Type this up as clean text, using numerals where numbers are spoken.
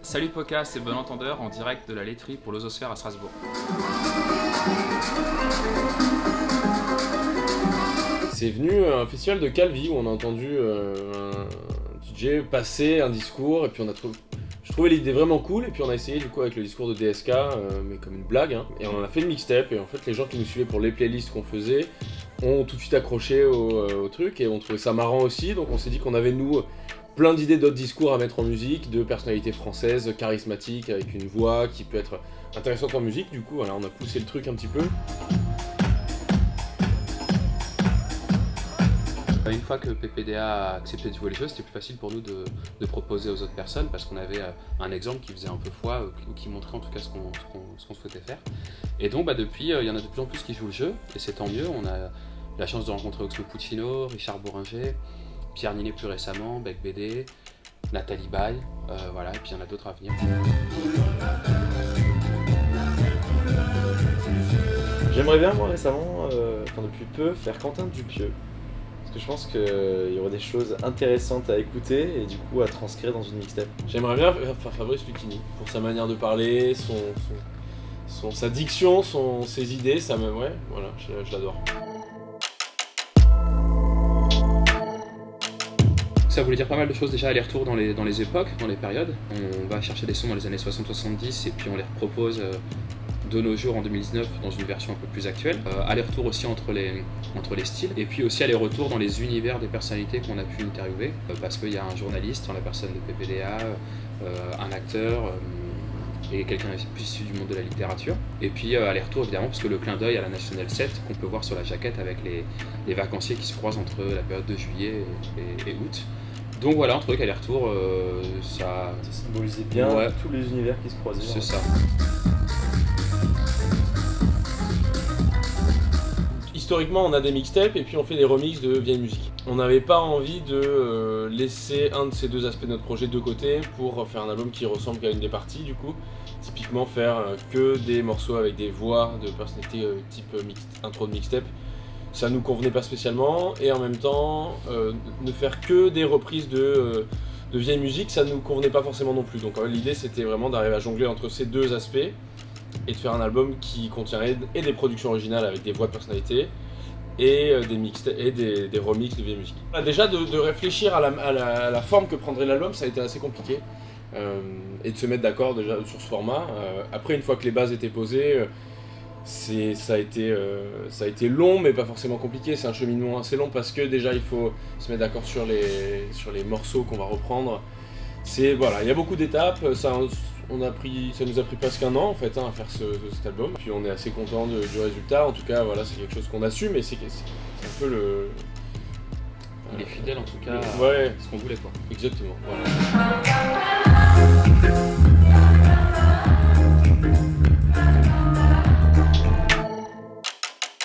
Salut Poca, c'est Bon Entendeur en direct de la laiterie pour l'Ososphère à Strasbourg. C'est venu à un festival de Calvi où on a entendu un DJ passer un discours et puis je trouvais l'idée vraiment cool et puis on a essayé du coup avec le discours de DSK, mais comme une blague, hein, et on en a fait une mixtape et en fait les gens qui nous suivaient pour les playlists qu'on faisait ont tout de suite accroché au truc et on trouvait ça marrant aussi, donc on s'est dit qu'on avait nous plein d'idées d'autres discours à mettre en musique, de personnalités françaises charismatiques avec une voix qui peut être intéressante en musique, du coup voilà, on a poussé le truc un petit peu. Une fois que PPDA a accepté de jouer le jeu, c'était plus facile pour nous de proposer aux autres personnes parce qu'on avait un exemple qui faisait un peu foi ou qui montrait en tout cas ce qu'on souhaitait faire. Et donc depuis, il y en a de plus en plus qui jouent le jeu et c'est tant mieux. On a la chance de rencontrer Oxmo Puccino, Richard Bohringer, Pierre Ninet plus récemment, Bec BD, Nathalie Baye, voilà, et puis il y en a d'autres à venir. J'aimerais bien moi récemment, depuis peu, faire Quentin Dupieux. Parce que je pense qu'il y aurait des choses intéressantes à écouter et du coup à transcrire dans une mixtape. J'aimerais bien faire Fabrice Lucchini pour sa manière de parler, sa diction, ses idées, ouais, voilà, je l'adore. Ça voulait dire pas mal de choses déjà, aller-retour dans les époques, dans les périodes. On va chercher des sons dans les années 60-70 et puis on les repropose de nos jours en 2019 dans une version un peu plus actuelle. Aller-retour aussi entre les styles et puis aussi aller-retour dans les univers des personnalités qu'on a pu interviewer parce qu'il y a un journaliste en la personne de PPDA, un acteur et quelqu'un plus issu du monde de la littérature. Et puis aller-retour évidemment parce que le clin d'œil à la National 7 qu'on peut voir sur la jaquette avec les vacanciers qui se croisent entre la période de juillet et août. Donc voilà, un truc aller-retour, ça symbolisait bien tous les univers qui se croisaient. C'est ça. Historiquement, on a des mixtapes et puis on fait des remixes de vieilles musiques. On n'avait pas envie de laisser un de ces deux aspects de notre projet de côté pour faire un album qui ressemble qu'à une des parties du coup. Typiquement faire que des morceaux avec des voix de personnalités type intro de mixtape. Ça nous convenait pas spécialement et en même temps ne faire que des reprises de vieilles musiques, ça nous convenait pas forcément non plus. Donc l'idée c'était vraiment d'arriver à jongler entre ces deux aspects et de faire un album qui contiendrait et des productions originales avec des voix de personnalité et des remixes de vieilles musiques. Déjà de réfléchir à la forme que prendrait l'album, ça a été assez compliqué et de se mettre d'accord déjà sur ce format. Après une fois que les bases étaient posées, ça a été long mais pas forcément compliqué, c'est un cheminement assez long parce que déjà il faut se mettre d'accord sur les morceaux qu'on va reprendre. Voilà, il y a beaucoup d'étapes, ça nous a pris presque un an en fait à faire cet album. Puis on est assez content du résultat, en tout cas voilà, c'est quelque chose qu'on assume et c'est un peu le... Il est fidèle en tout cas ouais, à ce qu'on voulait quoi. Exactement, voilà.